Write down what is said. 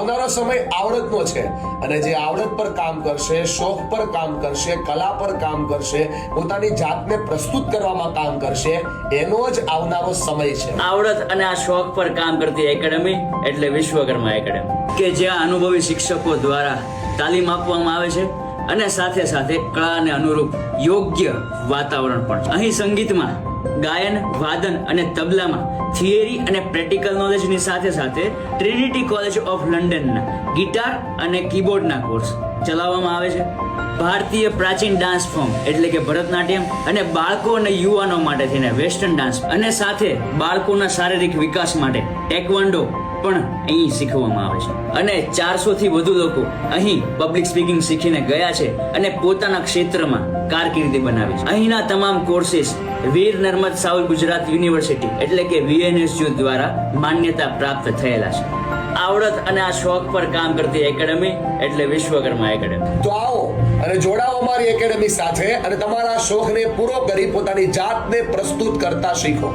આવનારો સમય આવડતનો છે અને જે આવડત પર કામ કરશે, શોખ પર કામ કરશે, કલા પર કામ કરશે, પોતાની જાતને પ્રસ્તુત કરવામાં કામ કરશે, એનો જ આવનારો સમય છે. આવડત અને આ શોખ પર કામ કરતી એકેડમી એટલે વિશ્વકર્મા એકેડમી, કે જ્યાં અનુભવી શિક્ષકો દ્વારા તાલીમ આપવામાં આવે છે અને સાથે સાથે કળાને અનુરૂપ યોગ્ય વાતાવરણ પણ. અહીં સંગીતમાં ગાયન, વાદન અને તબલામાં થિયરી અને પ્રેક્ટિકલ નોલેજની સાથે સાથે ટ્રિનિટી કોલેજ ઓફ લંડનના ગિટાર અને કીબોર્ડના કોર્સ ચલાવવામાં આવે છે. ભારતીય પ્રાચીન ડાન્સ ફોર્મ એટલે કે ભરતનાટ્યમ અને બાળકો અને યુવાનો માટે થઈને વેસ્ટર્ન ડાન્સ અને સાથે બાળકોના શારીરિક વિકાસ માટે ટેકવોન્ડો પણ અહીં શીખવવામાં આવે છે. અને 400 થી વધુ લોકો અહીં પબ્લિક સ્પીકિંગ શીખીને ગયા છે અને પોતાના ક્ષેત્રમાં કારકિર્દી બનાવી છે. અહીંના તમામ courses Veer Narmad soul Gujarat university એટલે કે VNSU દ્વારા માન્યતા પ્રાપ્ત થયેલા છે. આવડત અને આ શોખ પર કામ કરતી એકેડમી એટલે વિશ્વકર્મા એકેડમી. તો આવો અને જોડાઓ અમારી એકેડમી સાથે અને તમારા શોખને પૂરો કરી પોતાની જાતને પ્રસ્તુત કરતા શીખો.